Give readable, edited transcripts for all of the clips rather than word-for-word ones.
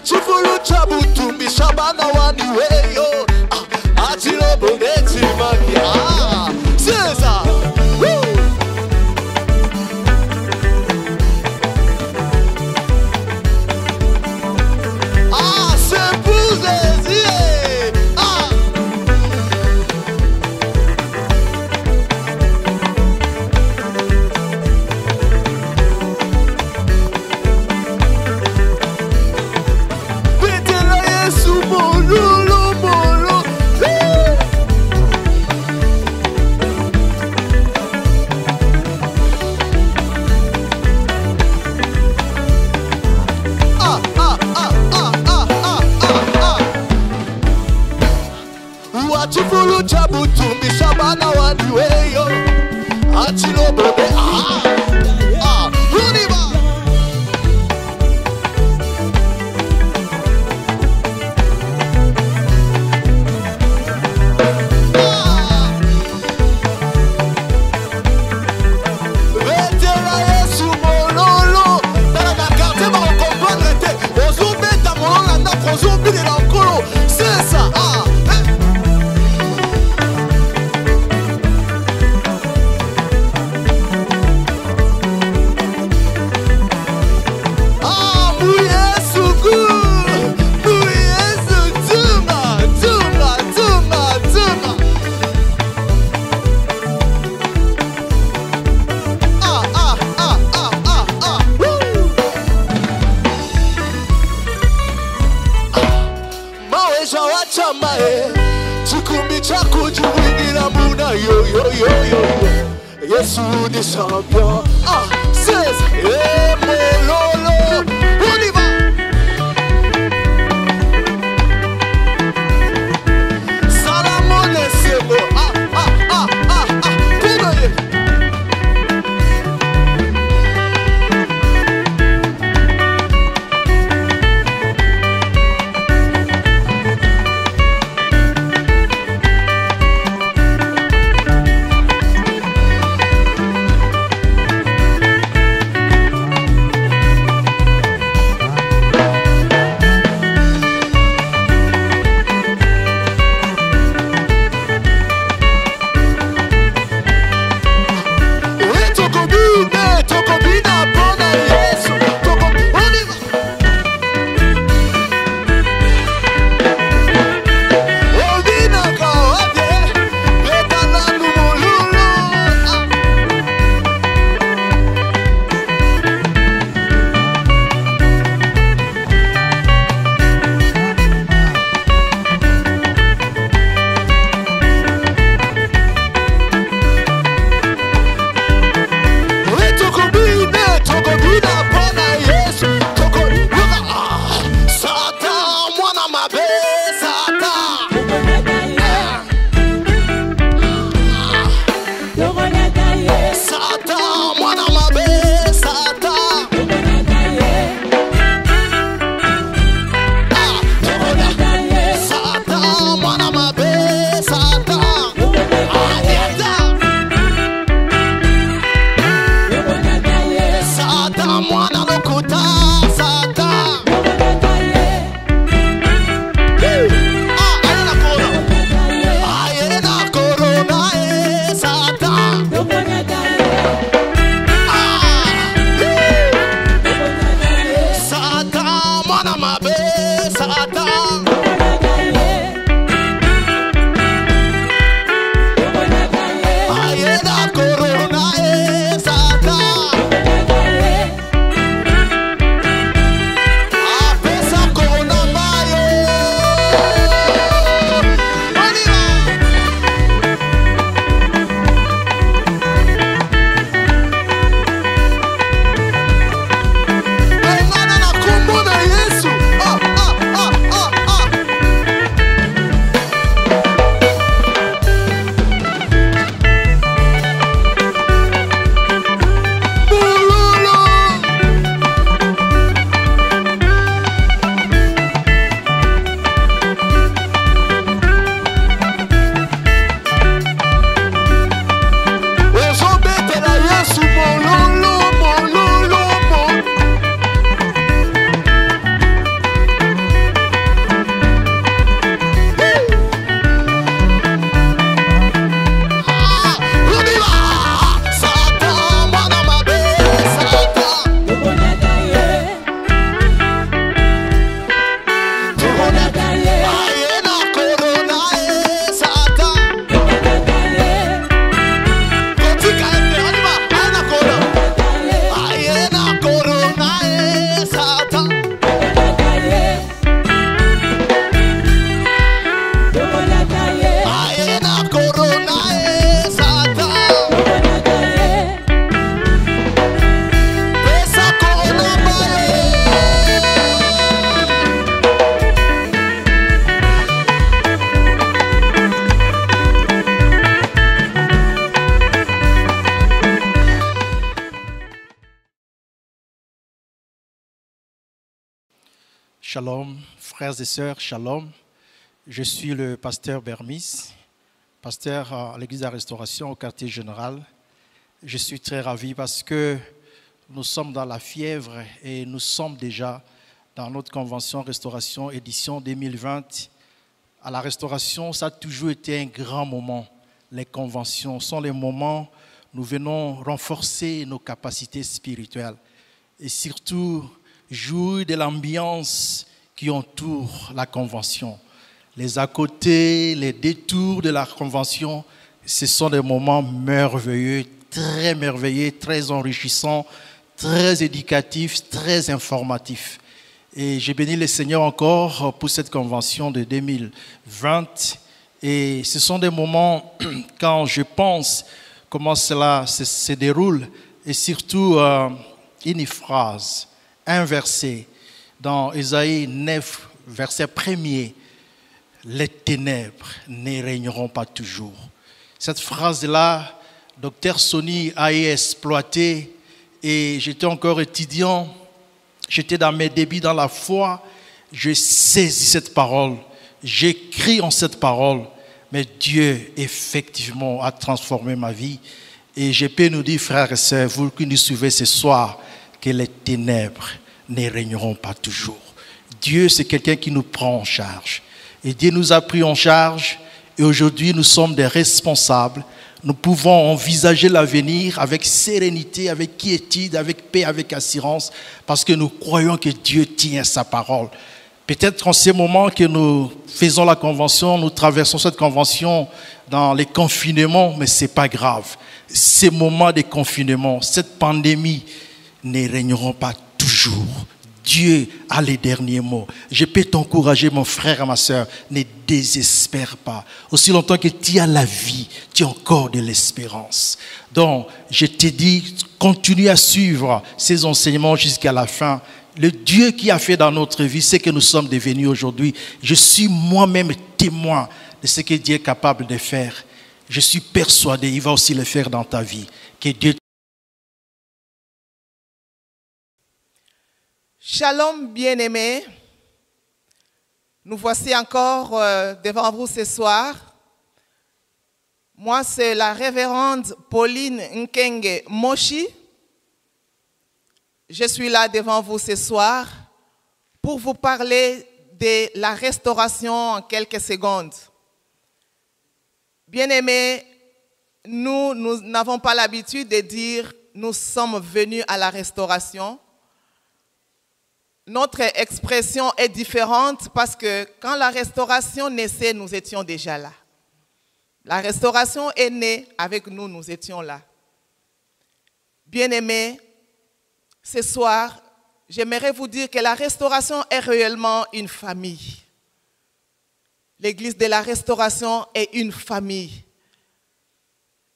Wachifulu chabutumbi shabana wani weyo Achilo boneti magia Seza Wachifulu chabutumbi shabana wani weyo Achilo bobe Uniba Vetera Yesu mololo Dala kakarte ba okomprendre te Ozubeta mololo anda kozubile na okolo Sesa Chikumi chako juwingira muna yo yo yo yo Yesu ni champion Says mololo Univa Salamone sebo Kudoye Shalom, frères et sœurs, shalom. Je suis le pasteur Bermis, pasteur à l'église de la Restauration au quartier général. Je suis très ravi parce que nous sommes dans la fièvre et nous sommes déjà dans notre convention Restauration édition 2020. À la Restauration, ça a toujours été un grand moment. Les conventions sont les moments où nous venons renforcer nos capacités spirituelles et surtout jouir de l'ambiance qui entoure la convention. Les à côté, les détours de la convention, ce sont des moments merveilleux, très enrichissants, très éducatifs, très informatifs. Et j'ai béni le Seigneur encore pour cette convention de 2020. Et ce sont des moments, quand je pense comment cela se déroule, et surtout une phrase, un verset dans Ésaïe 9, verset 1er, les ténèbres ne régneront pas toujours. Cette phrase-là, Dr Sony a exploité et j'étais encore étudiant, j'étais dans mes débits dans la foi, je saisis cette parole, j'écris en cette parole, mais Dieu effectivement a transformé ma vie. Et je peux nous dire, frères et sœurs, vous qui nous suivez ce soir, que les ténèbres ne régneront pas toujours. Dieu, c'est quelqu'un qui nous prend en charge. Et Dieu nous a pris en charge et aujourd'hui nous sommes des responsables. Nous pouvons envisager l'avenir avec sérénité, avec quiétude, avec paix, avec assurance, parce que nous croyons que Dieu tient sa parole. Peut-être en ces moments que nous faisons la convention, nous traversons cette convention dans les confinements, mais ce n'est pas grave. Ces moments de confinement, cette pandémie ne régneront pas toujours. Dieu a les derniers mots. Je peux t'encourager, mon frère et ma soeur, ne désespère pas. Aussi longtemps que tu as la vie, tu as encore de l'espérance. Donc, je te dis, continue à suivre ces enseignements jusqu'à la fin. Le Dieu qui a fait dans notre vie, c'est que nous sommes devenus aujourd'hui. Je suis moi-même témoin de ce que Dieu est capable de faire. Je suis persuadé, il va aussi le faire dans ta vie. Que Dieu. Shalom bien-aimés, nous voici encore devant vous ce soir. Moi, c'est la révérende Pauline Nkenge Moshi. Je suis là devant vous ce soir pour vous parler de la restauration en quelques secondes. Bien-aimés, nous n'avons pas l'habitude de dire « nous sommes venus à la restauration ». Notre expression est différente parce que quand la restauration naissait, nous étions déjà là. La restauration est née avec nous, nous étions là. Bien-aimés, ce soir, j'aimerais vous dire que la restauration est réellement une famille. L'église de la restauration est une famille.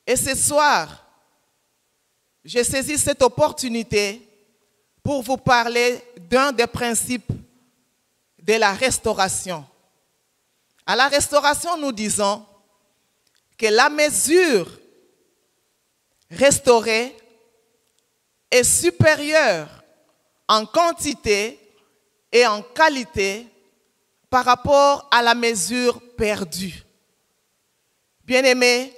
Et ce soir, j'ai saisi cette opportunité pour vous parler d'un des principes de la restauration. À la restauration, nous disons que la mesure restaurée est supérieure en quantité et en qualité par rapport à la mesure perdue. Bien-aimés,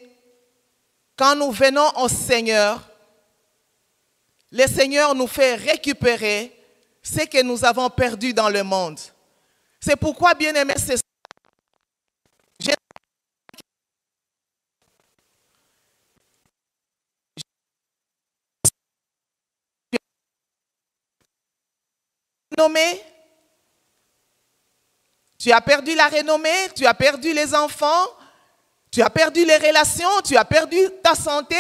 quand nous venons au Seigneur, le Seigneur nous fait récupérer ce que nous avons perdu dans le monde. C'est pourquoi, bien-aimés, c'est tu as perdu la renommée, tu as perdu les enfants, tu as perdu les relations, tu as perdu ta santé,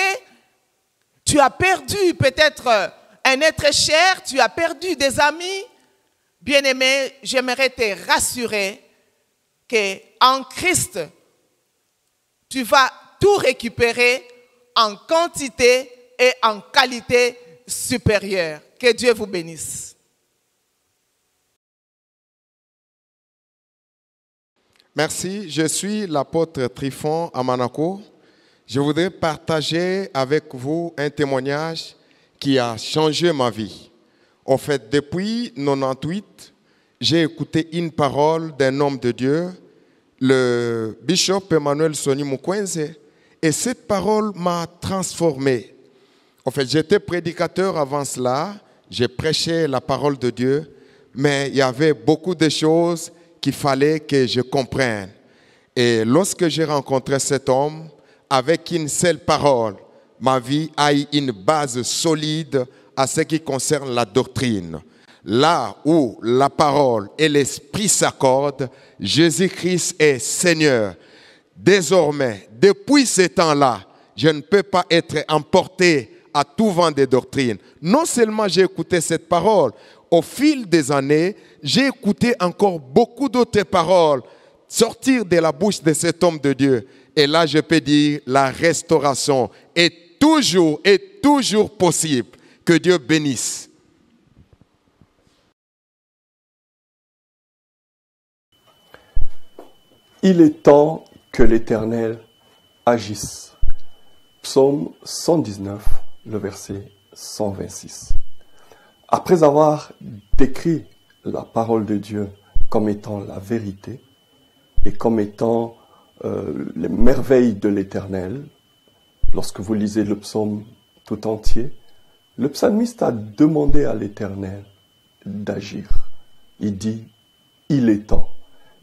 tu as perdu peut-être un être cher, tu as perdu des amis. Bien-aimé, j'aimerais te rassurer qu'en Christ, tu vas tout récupérer en quantité et en qualité supérieure. Que Dieu vous bénisse. Merci, je suis l'apôtre Tryphon Amanako. Je voudrais partager avec vous un témoignage qui a changé ma vie. En fait, depuis 1998, j'ai écouté une parole d'un homme de Dieu, le bishop Emmanuel Soni Mukwenze, et cette parole m'a transformé. En fait, j'étais prédicateur avant cela, j'ai prêché la parole de Dieu, mais il y avait beaucoup de choses qu'il fallait que je comprenne. Et lorsque j'ai rencontré cet homme, avec une seule parole, ma vie a eu une base solide à ce qui concerne la doctrine. Là où la parole et l'esprit s'accordent, Jésus-Christ est Seigneur. Désormais, depuis ce temps-là, je ne peux pas être emporté à tout vent des doctrines. Non seulement j'ai écouté cette parole, au fil des années, j'ai écouté encore beaucoup d'autres paroles sortir de la bouche de cet homme de Dieu. Et là, je peux dire, la restauration est toujours possible. Que Dieu bénisse. Il est temps que l'Éternel agisse. Psaume 119, le verset 126. Après avoir décrit la parole de Dieu comme étant la vérité et comme étant les merveilles de l'Éternel, lorsque vous lisez le psaume tout entier, le psalmiste a demandé à l'Éternel d'agir. Il dit, il est temps.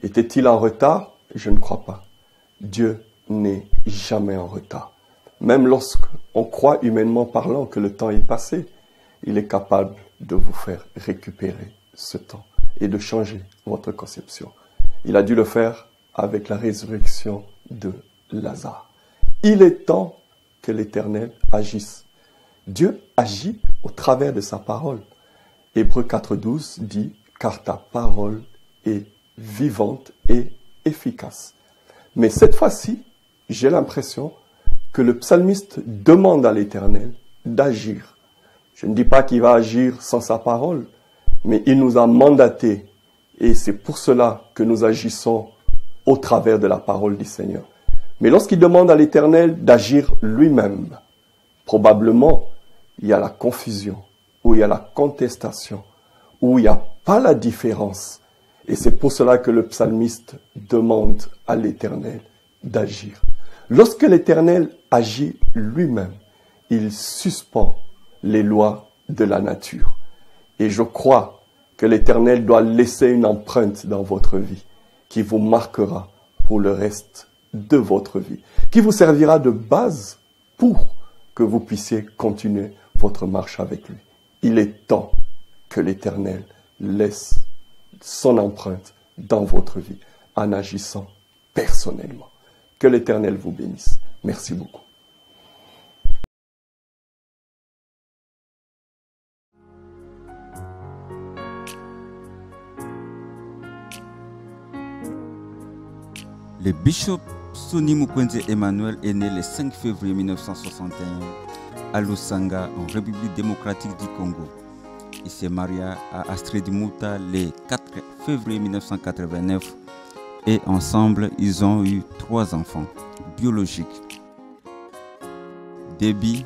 Était-il en retard? Je ne crois pas. Dieu n'est jamais en retard. Même lorsqu'on croit humainement parlant que le temps est passé, il est capable de vous faire récupérer ce temps et de changer votre conception. Il a dû le faire avec la résurrection de Lazare. Il est temps que l'Éternel agisse. Dieu agit au travers de sa parole. Hébreux 4.12 dit « Car ta parole est vivante et efficace ». Mais cette fois-ci, j'ai l'impression que le psalmiste demande à l'Éternel d'agir. Je ne dis pas qu'il va agir sans sa parole, mais il nous a mandatés. Et c'est pour cela que nous agissons au travers de la parole du Seigneur. Mais lorsqu'il demande à l'Éternel d'agir lui-même, probablement, il y a la confusion, ou il y a la contestation, où il n'y a pas la différence. Et c'est pour cela que le psalmiste demande à l'Éternel d'agir. Lorsque l'Éternel agit lui-même, il suspend les lois de la nature. Et je crois que l'Éternel doit laisser une empreinte dans votre vie qui vous marquera pour le reste de votre vie, qui vous servira de base pour que vous puissiez continuer votre marche avec lui. Il est temps que l'Éternel laisse son empreinte dans votre vie en agissant personnellement. Que l'Éternel vous bénisse. Merci beaucoup. Le bishop Soni Mukwenze Emmanuel est né le 5 février 1961 à Lusanga, en République démocratique du Congo. Il s'est marié à Astrid Mouta le 4 février 1989 et ensemble, ils ont eu 3 enfants biologiques. Debbie,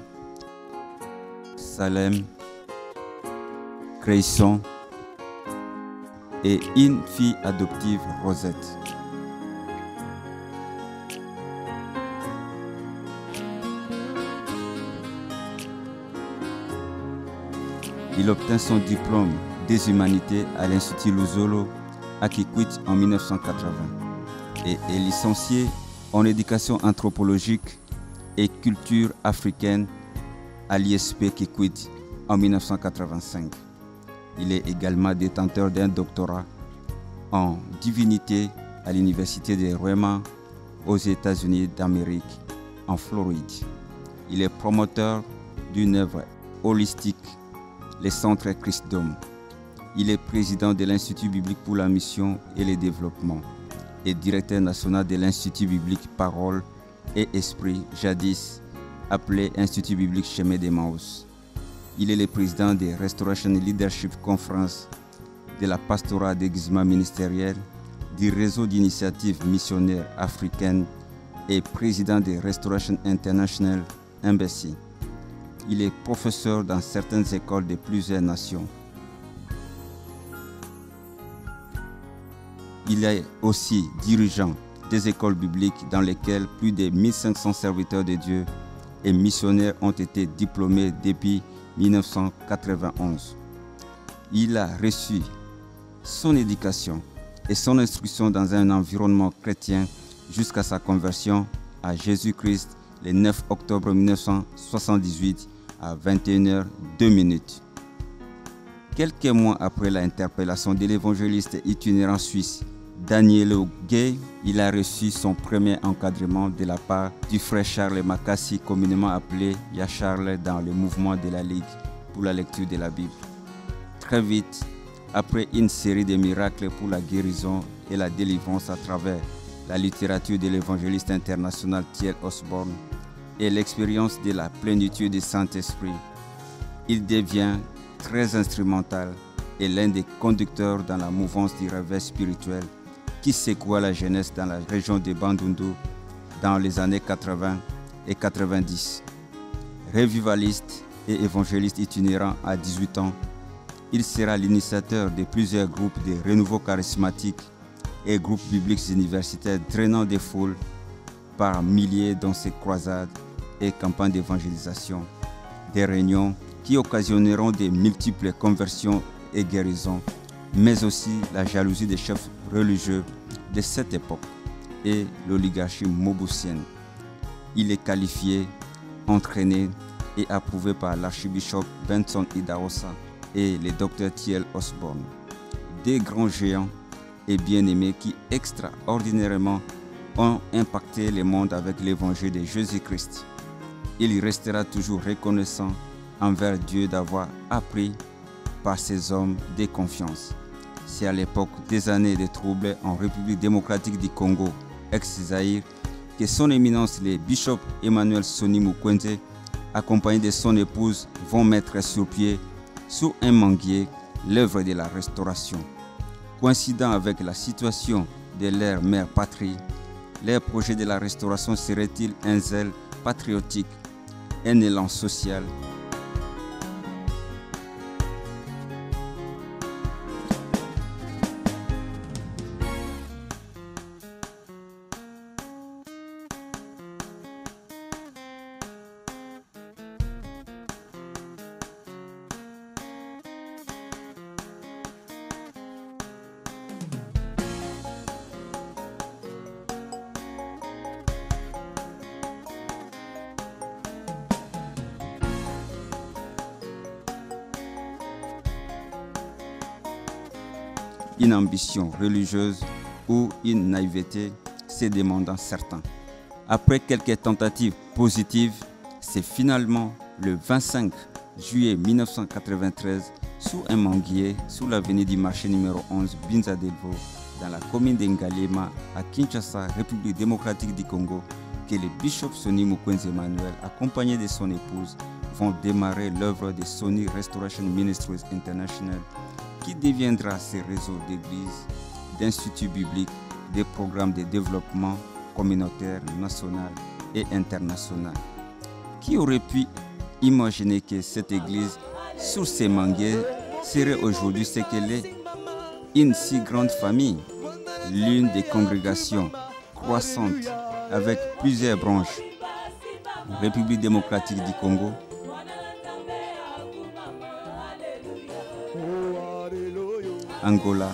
Salem, Grayson et une fille adoptive, Rosette. Il obtint son diplôme des humanités à l'Institut Luzolo à Kikwit en 1980 et est licencié en éducation anthropologique et culture africaine à l'ISP Kikwit en 1985. Il est également détenteur d'un doctorat en divinité à l'Université de Rema aux États-Unis d'Amérique, en Floride. Il est promoteur d'une œuvre holistique, les Centres Christdom. Il est président de l'Institut biblique pour la mission et le développement et directeur national de l'Institut biblique Parole et Esprit, jadis appelé Institut biblique Chemin d'Emmaüs. Il est le président des Restoration Leadership Conference, de la pastorat déguisement ministériel, du réseau d'initiatives missionnaires africaines et président de Restoration International Embassy. Il est professeur dans certaines écoles de plusieurs nations. il est aussi dirigeant des écoles bibliques dans lesquelles plus de 1500 serviteurs de Dieu et missionnaires ont été diplômés depuis 1991. Il a reçu son éducation et son instruction dans un environnement chrétien jusqu'à sa conversion à Jésus-Christ le 9 octobre 1978 à 21h02. Quelques mois après l'interpellation de l'évangéliste itinérant suisse Danielo Gay, il a reçu son premier encadrement de la part du frère Charles Makassi, communément appelé Yacharles dans le mouvement de la Ligue pour la lecture de la Bible. Très vite, après une série de miracles pour la guérison et la délivrance à travers la littérature de l'évangéliste international T.L. Osborne et l'expérience de la plénitude du Saint-Esprit, il devient très instrumental et l'un des conducteurs dans la mouvance du réveil spirituel qui secoua la jeunesse dans la région de Bandundu dans les années 80 et 90. Revivaliste et évangéliste itinérant à 18 ans, il sera l'initiateur de plusieurs groupes de renouveau charismatique et groupes bibliques universitaires drainant des foules par milliers dans ses croisades et campagnes d'évangélisation, des réunions qui occasionneront de multiples conversions et guérisons, mais aussi la jalousie des chefs religieux de cette époque et l'oligarchie mobusienne. Il est qualifié, entraîné et approuvé par l'archibishop Benson Idahosa et le docteur T.L. Osborne, des grands géants et bien-aimés qui extraordinairement ont impacté le monde avec l'évangile de Jésus-Christ. Il restera toujours reconnaissant envers Dieu d'avoir appris par ces hommes de confiance. C'est à l'époque des années de troubles en République démocratique du Congo, ex-Zaïre, que son éminence, le bishop Emmanuel Soni Mukwenze, accompagné de son épouse, vont mettre sur pied, sous un manguier, l'œuvre de la restauration. Coïncidant avec la situation de leur mère patrie, leur projet de la restauration serait-il un zèle patriotique, un élan social ? Une ambition religieuse ou une naïveté, se demandant certains. Après quelques tentatives positives, c'est finalement le 25 juillet 1993, sous un manguier, sous l'avenue du marché numéro 11 Binza Delvaux, dans la commune d'Engalema, à Kinshasa, République démocratique du Congo, que le bishop Soni Mukwenze Emmanuel, accompagné de son épouse, vont démarrer l'œuvre de Soni Restoration Ministries International, qui deviendra ce réseau d'églises, d'instituts bibliques, des programmes de développement communautaire national et international. Qui aurait pu imaginer que cette église, sous ces manguiers, serait aujourd'hui ce qu'elle est, une si grande famille, l'une des congrégations croissantes avec plusieurs branches. République démocratique du Congo, Angola,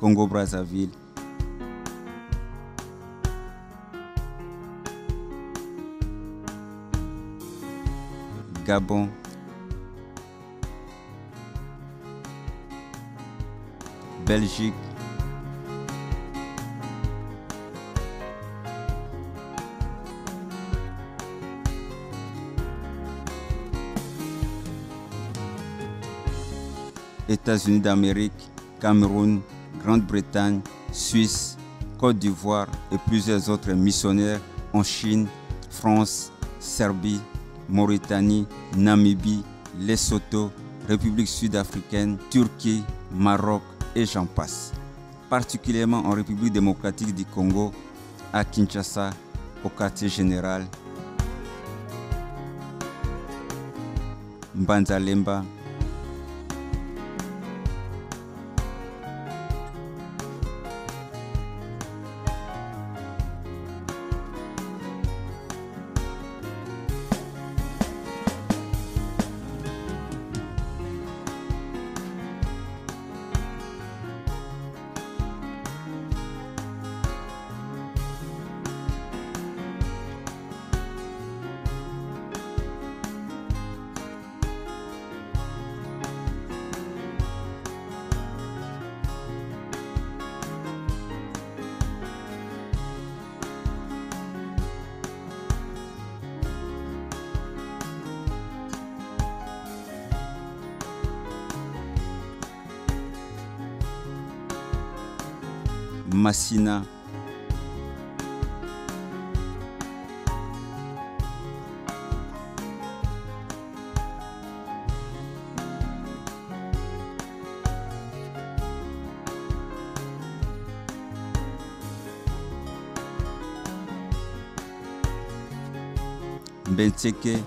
Congo-Brazzaville, Gabon, Belgique, États-Unis d'Amérique, Cameroun, Grande-Bretagne, Suisse, Côte d'Ivoire et plusieurs autres missionnaires en Chine, France, Serbie, Mauritanie, Namibie, Lesotho, République sud-africaine, Turquie, Maroc et j'en passe. Particulièrement en République démocratique du Congo, à Kinshasa, au quartier général, Mbanzalemba, Massina, Benteke,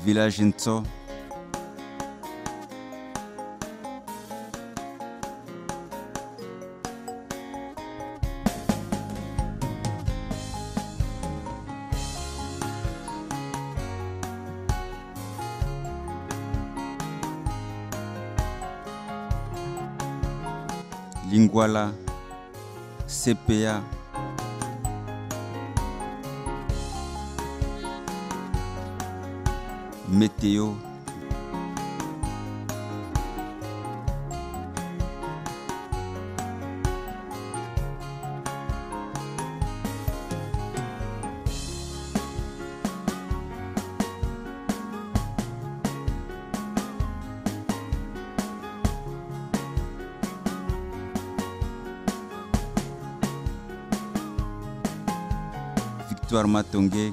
Village Nto, Lingwala, CPA, Météo, Victoire Matongé,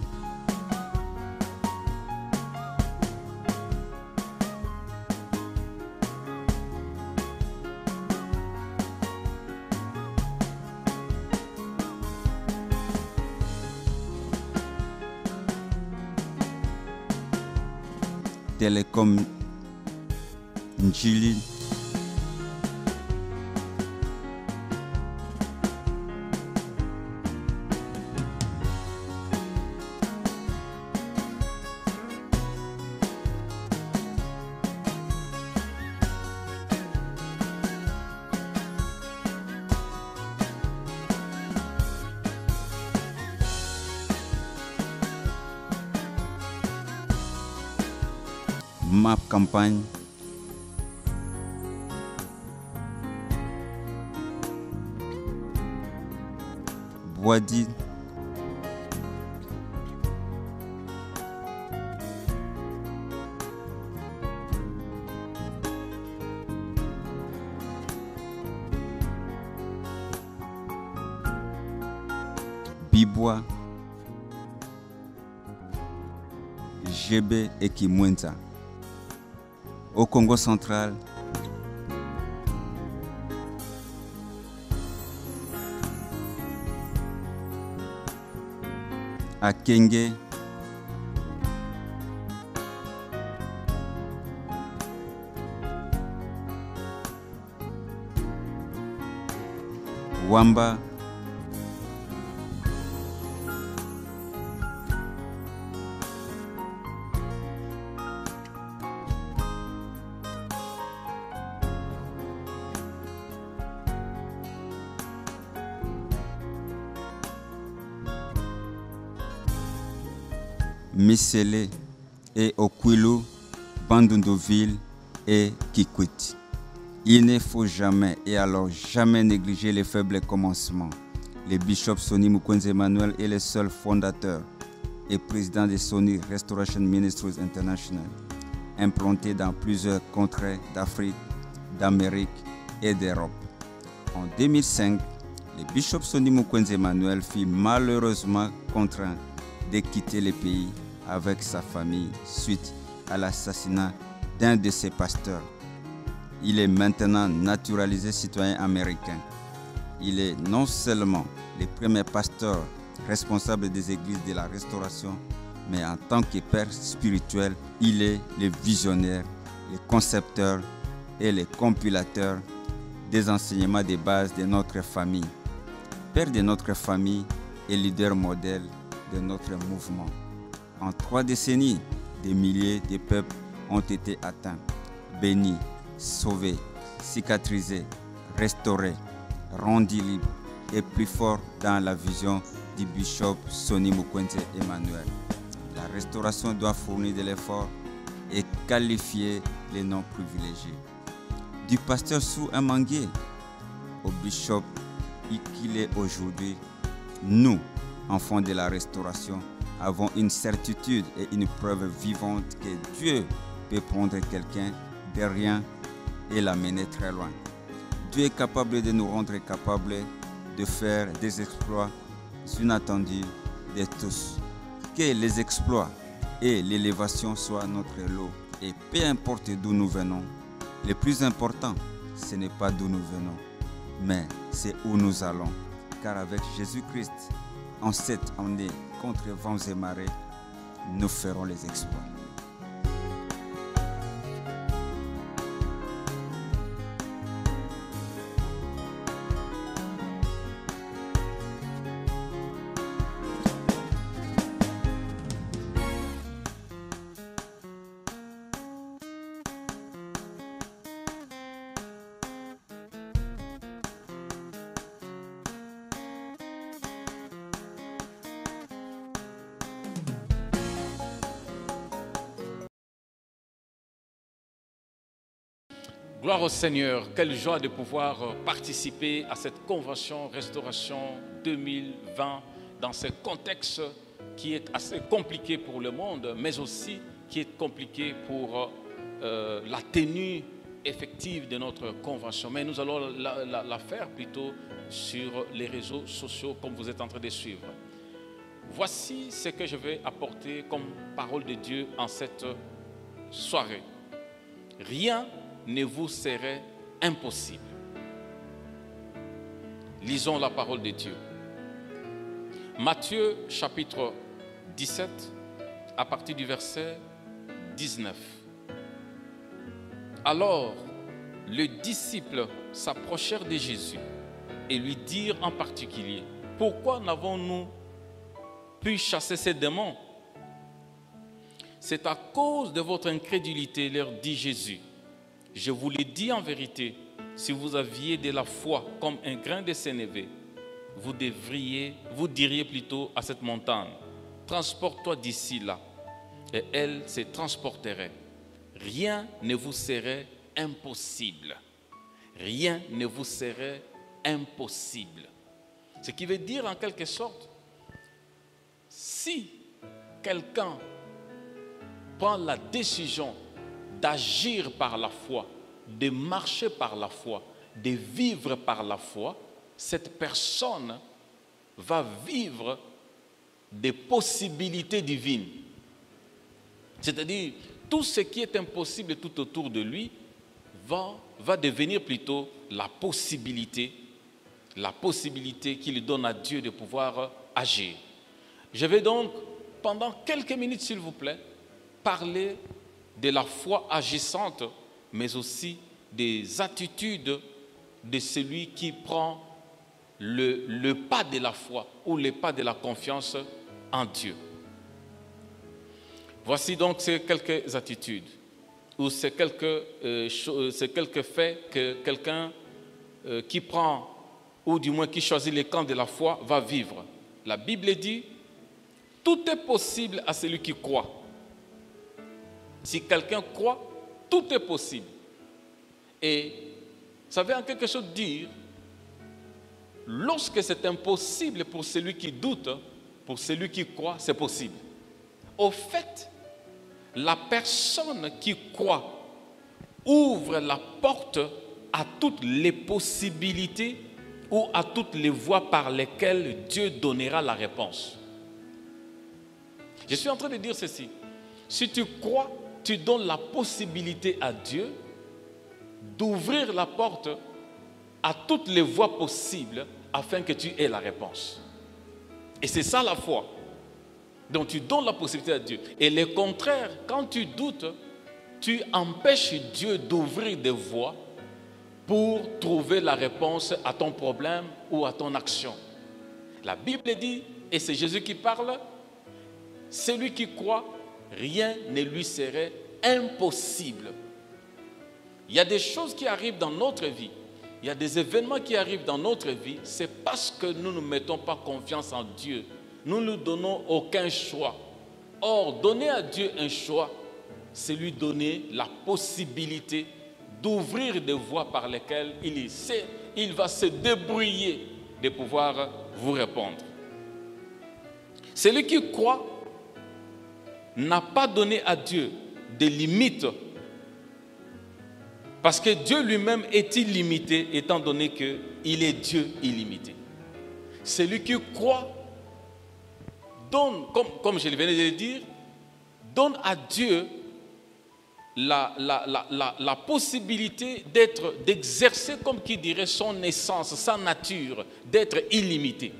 Télécom Njili, MAP Campagne, Boadi, Bibois, GB et Kimwenza. au Congo central, à Kenge, Wamba, Misele et Okwilu, Bandunduville et Kikwit. Il ne faut jamais et alors jamais négliger les faibles commencements. Le bishop Sonny Mukwege Emmanuel est le seul fondateur et président de Sonny Restoration Ministries International, implanté dans plusieurs contrées d'Afrique, d'Amérique et d'Europe. En 2005, le bishop Sonny Mukwege Emmanuel fut malheureusement contraint de quitter le pays avec sa famille suite à l'assassinat d'un de ses pasteurs. Il est maintenant naturalisé citoyen américain. Il est non seulement le premier pasteur responsable des églises de la Restauration, mais en tant que père spirituel, il est le visionnaire, le concepteur et le compilateur des enseignements de base de notre famille. Père de notre famille et leader modèle de notre mouvement. En 3 décennies, des milliers de peuples ont été atteints, bénis, sauvés, cicatrisés, restaurés, rendus libres et plus forts dans la vision du bishop Sonny Mukwege Emmanuel. La restauration doit fournir de l'effort et qualifier les non-privilégiés. Du pasteur Sou Amangué au bishop qu'il est aujourd'hui, nous, enfants de la restauration, avons une certitude et une preuve vivante que Dieu peut prendre quelqu'un de rien et l'amener très loin. Dieu est capable de nous rendre capables de faire des exploits inattendus de tous. Que les exploits et l'élévation soient notre lot et peu importe d'où nous venons, le plus important, ce n'est pas d'où nous venons, mais c'est où nous allons. Car avec Jésus-Christ, en cette année contre vents et marées, nous ferons les exploits. Gloire au Seigneur, quelle joie de pouvoir participer à cette convention Restauration 2020 dans ce contexte qui est assez compliqué pour le monde, mais aussi qui est compliqué pour la tenue effective de notre convention. Mais nous allons la faire plutôt sur les réseaux sociaux comme vous êtes en train de suivre. Voici ce que je vais apporter comme parole de Dieu en cette soirée. Rien ne vous serait impossible. Lisons la parole de Dieu. Matthieu chapitre 17 à partir du verset 19. Alors, les disciples s'approchèrent de Jésus et lui dirent en particulier: pourquoi n'avons-nous pu chasser ces démons? C'est à cause de votre incrédulité, leur dit Jésus. Je vous l'ai dit en vérité, si vous aviez de la foi comme un grain de sénévé, vous diriez plutôt à cette montagne: transporte-toi d'ici là, et elle se transporterait. Rien ne vous serait impossible. Rien ne vous serait impossible. Ce qui veut dire en quelque sorte, si quelqu'un prend la décision d'agir par la foi, de marcher par la foi, de vivre par la foi, cette personne va vivre des possibilités divines. C'est-à-dire, tout ce qui est impossible tout autour de lui va devenir plutôt la possibilité qu'il donne à Dieu de pouvoir agir. Je vais donc, pendant quelques minutes, s'il vous plaît, parler de la foi agissante, mais aussi des attitudes de celui qui prend le pas de la foi ou le pas de la confiance en Dieu. Voici donc ces quelques attitudes ou ces quelques faits que quelqu'un qui prend ou du moins qui choisit le camp de la foi va vivre. La Bible dit « Tout est possible à celui qui croit ». Si quelqu'un croit, tout est possible. Et ça veut en quelque chose dire, lorsque c'est impossible pour celui qui doute, pour celui qui croit, c'est possible. Au fait, la personne qui croit ouvre la porte à toutes les possibilités ou à toutes les voies par lesquelles Dieu donnera la réponse. Je suis en train de dire ceci. Si tu crois, tu donnes la possibilité à Dieu d'ouvrir la porte à toutes les voies possibles afin que tu aies la réponse. Et c'est ça la foi. Donc tu donnes la possibilité à Dieu. Et le contraire, quand tu doutes, tu empêches Dieu d'ouvrir des voies pour trouver la réponse à ton problème ou à ton action. La Bible dit, et c'est Jésus qui parle, celui qui croit, rien ne lui serait impossible. Il y a des choses qui arrivent dans notre vie, il y a des événements qui arrivent dans notre vie, c'est parce que nous ne mettons pas confiance en Dieu. Nous ne lui donnons aucun choix. Or, donner à Dieu un choix, c'est lui donner la possibilité d'ouvrir des voies par lesquelles il va se débrouiller de pouvoir vous répondre. Celui qui croit n'a pas donné à Dieu des limites, parce que Dieu lui-même est illimité, étant donné qu'il est Dieu illimité. Celui qui croit donne, comme je venais de le dire, donne à Dieu la possibilité d'exercer, comme qui dirait, son essence, sa nature, d'être illimité.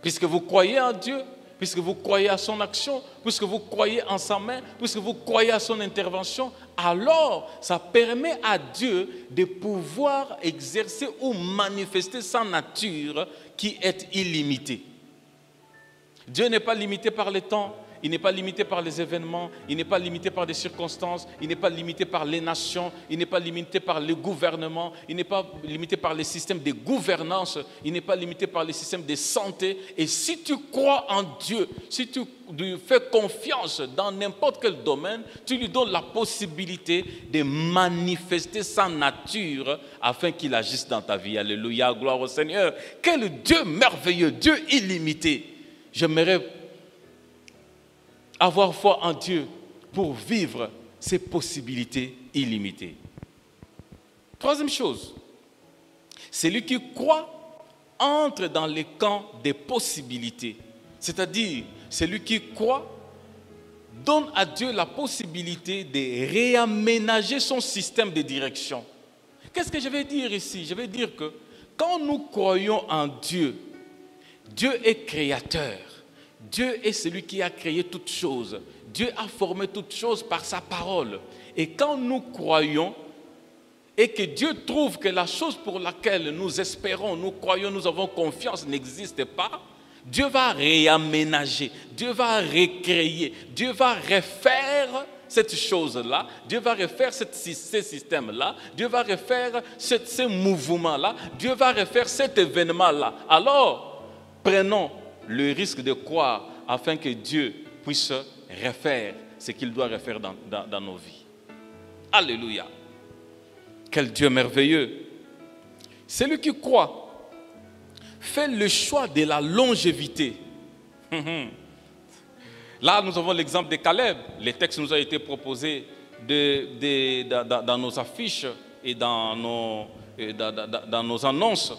Puisque vous croyez en Dieu, puisque vous croyez à son action, puisque vous croyez en sa main, puisque vous croyez à son intervention, alors ça permet à Dieu de pouvoir exercer ou manifester sa nature qui est illimitée. Dieu n'est pas limité par le temps, il n'est pas limité par les événements, il n'est pas limité par des circonstances, il n'est pas limité par les nations, il n'est pas limité par le gouvernement, il n'est pas limité par les systèmes de gouvernance, il n'est pas limité par les systèmes de santé. Et si tu crois en Dieu, si tu lui fais confiance dans n'importe quel domaine, tu lui donnes la possibilité de manifester sa nature afin qu'il agisse dans ta vie. Alléluia, gloire au Seigneur. Quel Dieu merveilleux, Dieu illimité. J'aimerais avoir foi en Dieu pour vivre ces possibilités illimitées. Troisième chose, celui qui croit entre dans le camp des possibilités. C'est-à-dire, celui qui croit donne à Dieu la possibilité de réaménager son système de direction. Qu'est-ce que je vais dire ici? Je vais dire que quand nous croyons en Dieu, Dieu est créateur. Dieu est celui qui a créé toutes choses. Dieu a formé toutes choses par sa parole. Et quand nous croyons et que Dieu trouve que la chose pour laquelle nous espérons, nous croyons, nous avons confiance n'existe pas, Dieu va réaménager, Dieu va recréer, Dieu va refaire cette chose-là, Dieu va refaire ce système-là, Dieu va refaire ce mouvement-là, Dieu va refaire cet événement-là. Alors, prenons le risque de croire afin que Dieu puisse refaire ce qu'il doit refaire dans nos vies. Alléluia. Quel Dieu merveilleux. Celui qui croit fait le choix de la longévité. Là, nous avons l'exemple de Caleb. Les textes nous ont été proposés dans nos affiches et dans nos annonces.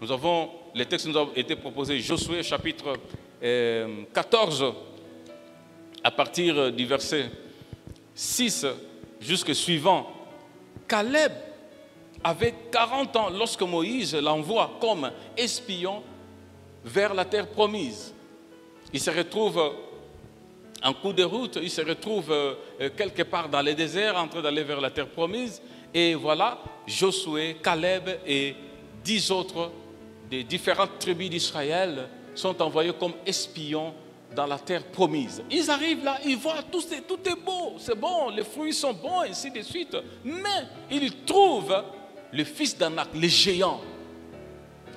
Nous avons les textes nous ont été proposés, Josué chapitre 14, à partir du verset 6 jusqu'au suivant, Caleb avait 40 ans lorsque Moïse l'envoie comme espion vers la terre promise. Il se retrouve en cours de route, il se retrouve quelque part dans le désert en train d'aller vers la terre promise. Et voilà, Josué, Caleb et 10 autres des différentes tribus d'Israël sont envoyés comme espions dans la terre promise. Ils arrivent là, ils voient tout est beau, c'est bon, les fruits sont bons, et ainsi de suite. Mais ils trouvent le fils d'Anak, le géant.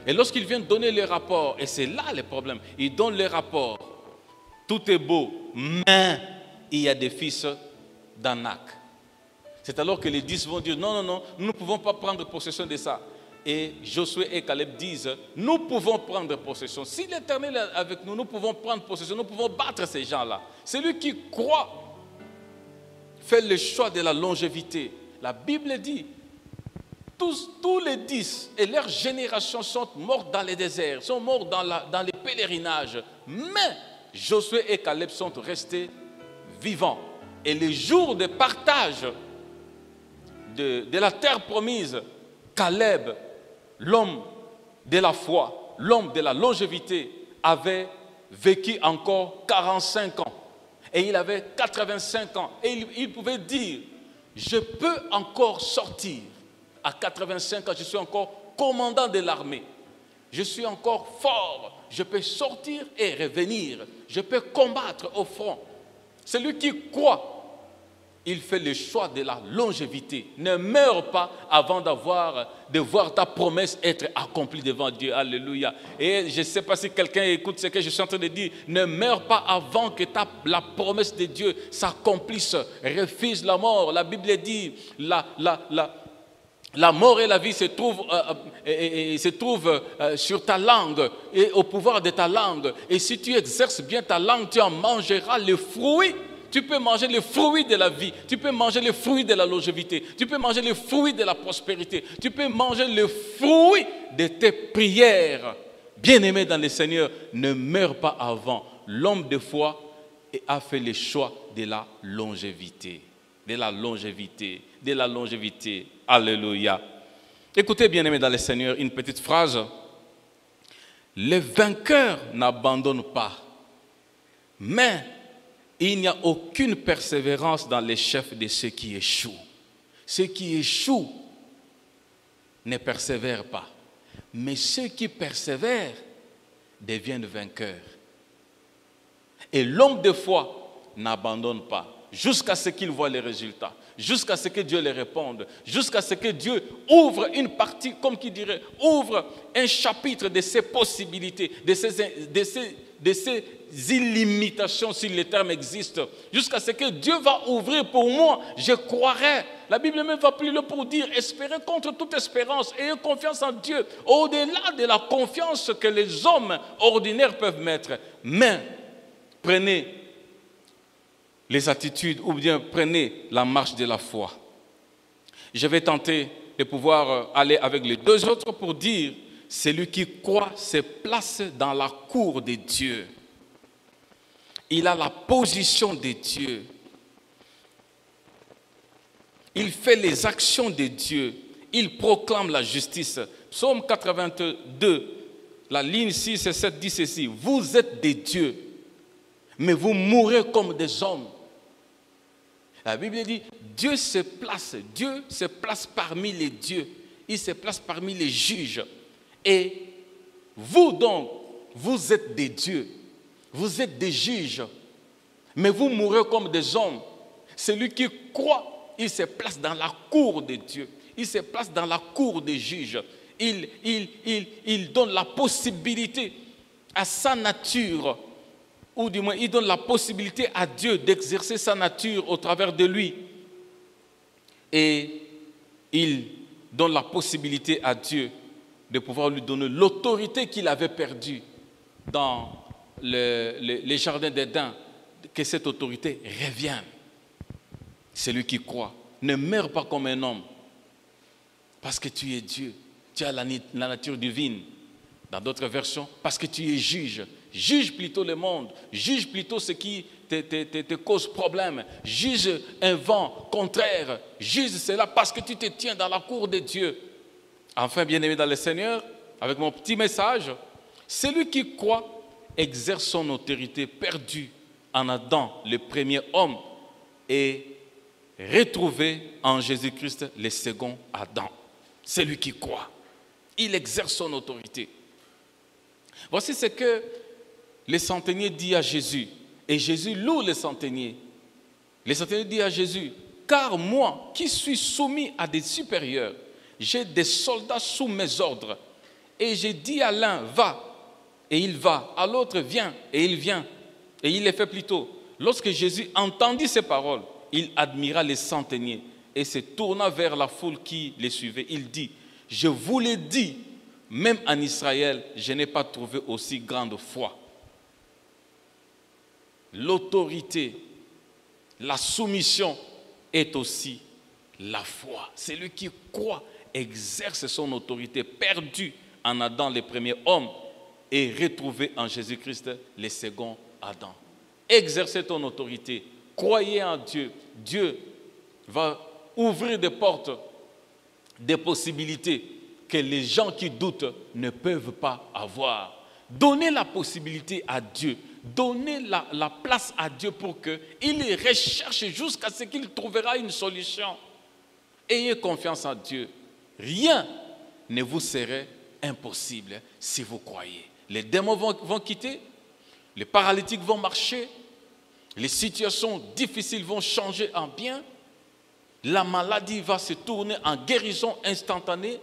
Et lorsqu'ils viennent donner les rapports, et c'est là le problème, ils donnent les rapports, tout est beau, mais il y a des fils d'Anak. C'est alors que les 10 vont dire, non, nous ne pouvons pas prendre possession de ça. Et Josué et Caleb disent, nous pouvons prendre possession. Si l'Éternel est avec nous, nous pouvons prendre possession, nous pouvons battre ces gens-là. Celui qui croit fait le choix de la longévité. La Bible dit, tous les 10 et leurs générations sont morts dans les déserts, sont morts dans les pèlerinages. Mais Josué et Caleb sont restés vivants. Et les jours de partage de la terre promise, Caleb, l'homme de la foi, l'homme de la longévité, avait vécu encore 45 ans. Et il avait 85 ans. Et il pouvait dire, je peux encore sortir. À 85 ans, je suis encore commandant de l'armée. Je suis encore fort. Je peux sortir et revenir. Je peux combattre au front. Celui qui croit, il fait le choix de la longévité. Ne meurs pas avant de voir ta promesse être accomplie devant Dieu. Alléluia. Et je ne sais pas si quelqu'un écoute ce que je suis en train de dire. Ne meurs pas avant que la promesse de Dieu s'accomplisse. Refuse la mort. La Bible dit, la mort et la vie se trouvent sur ta langue et au pouvoir de ta langue. Et si tu exerces bien ta langue, tu en mangeras le fruit. Tu peux manger les fruits de la vie, tu peux manger les fruits de la longévité, tu peux manger les fruits de la prospérité, tu peux manger le fruit de tes prières. Bien-aimé dans le Seigneur, ne meurs pas avant. L'homme de foi a fait le choix de la longévité. De la longévité, de la longévité. Alléluia. Écoutez, bien-aimé dans le Seigneur, une petite phrase. Les vainqueurs n'abandonnent pas, mais il n'y a aucune persévérance dans les chefs de ceux qui échouent. Ceux qui échouent ne persévèrent pas. Mais ceux qui persévèrent deviennent vainqueurs. Et l'homme de foi n'abandonne pas jusqu'à ce qu'il voit les résultats, jusqu'à ce que Dieu les réponde, jusqu'à ce que Dieu ouvre une partie, comme qui dirait, ouvre un chapitre de ses possibilités, de ses illimitations, si le terme existe, jusqu'à ce que Dieu va ouvrir pour moi, je croirai. La Bible même va plus loin pour dire, espérez contre toute espérance, ayez confiance en Dieu, au-delà de la confiance que les hommes ordinaires peuvent mettre. Mais prenez les attitudes ou bien prenez la marche de la foi. Je vais tenter de pouvoir aller avec les deux autres pour dire, celui qui croit se place dans la cour de Dieu. Il a la position de Dieu. Il fait les actions de Dieu. Il proclame la justice. Psaume 82, la ligne 6 et 7 dit ceci. Vous êtes des dieux, mais vous mourrez comme des hommes. La Bible dit, Dieu se place parmi les dieux. Il se place parmi les juges. Et vous donc, vous êtes des dieux. Vous êtes des juges, mais vous mourrez comme des hommes. Celui qui croit, il se place dans la cour de Dieu. Il se place dans la cour des juges. Il donne la possibilité à sa nature, ou du moins il donne la possibilité à Dieu d'exercer sa nature au travers de lui. Et il donne la possibilité à Dieu de pouvoir lui donner l'autorité qu'il avait perdue dans les jardins d'Éden, que cette autorité revienne. Celui qui croit ne meurt pas comme un homme, parce que tu es Dieu, tu as la nature divine. Dans d'autres versions, parce que tu es juge, Juge plutôt le monde. Juge plutôt ce qui te cause problème. Juge un vent contraire. Juge cela parce que tu te tiens dans la cour de Dieu. Enfin, bien-aimé dans le Seigneur, avec mon petit message, celui qui croit exerce son autorité perdue en Adam, le premier homme, et retrouvé en Jésus-Christ, le second Adam. Celui qui croit, il exerce son autorité. Voici ce que le centenier dit à Jésus. Et Jésus loue le centenier. Le centenier dit à Jésus, « Car moi, qui suis soumis à des supérieurs, j'ai des soldats sous mes ordres. Et j'ai dit à l'un, va, et il va. À l'autre, viens, et il vient. Et il les fait plutôt. » Lorsque Jésus entendit ces paroles, il admira les centeniers et se tourna vers la foule qui les suivait. Il dit, « Je vous l'ai dit, même en Israël, je n'ai pas trouvé aussi grande foi. » L'autorité, la soumission est aussi la foi. Celui qui croit exerce son autorité perdue en Adam, le premier homme, et retrouvé en Jésus-Christ, le second Adam. Exercez ton autorité, croyez en Dieu. Dieu va ouvrir des portes, des possibilités que les gens qui doutent ne peuvent pas avoir. Donnez la possibilité à Dieu, donnez la place à Dieu pour qu'il recherche jusqu'à ce qu'il trouvera une solution. Ayez confiance en Dieu. Rien ne vous serait impossible si vous croyez. Les démons vont quitter, les paralytiques vont marcher, les situations difficiles vont changer en bien, la maladie va se tourner en guérison instantanée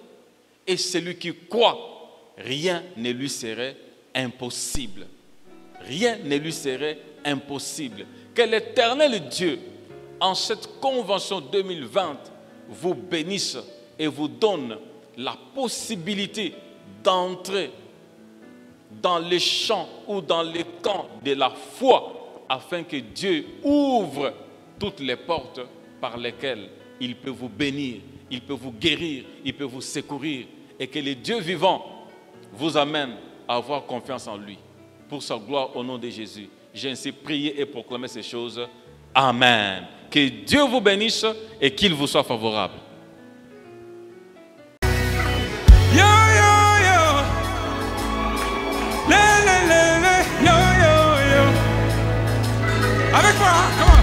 et celui qui croit, rien ne lui serait impossible. Rien ne lui serait impossible. Que l'Éternel Dieu, en cette convention 2020, vous bénisse et vous donne la possibilité d'entrer dans les champs ou dans les camps de la foi afin que Dieu ouvre toutes les portes par lesquelles il peut vous bénir, il peut vous guérir, il peut vous secourir et que le Dieu vivant vous amène à avoir confiance en lui. Pour sa gloire au nom de Jésus, j'ai ainsi prié et proclamé ces choses. Amen. Que Dieu vous bénisse et qu'il vous soit favorable. Yo, yo, yo. Le, le, le, le. Yo, yo, yo. Avec moi, come on.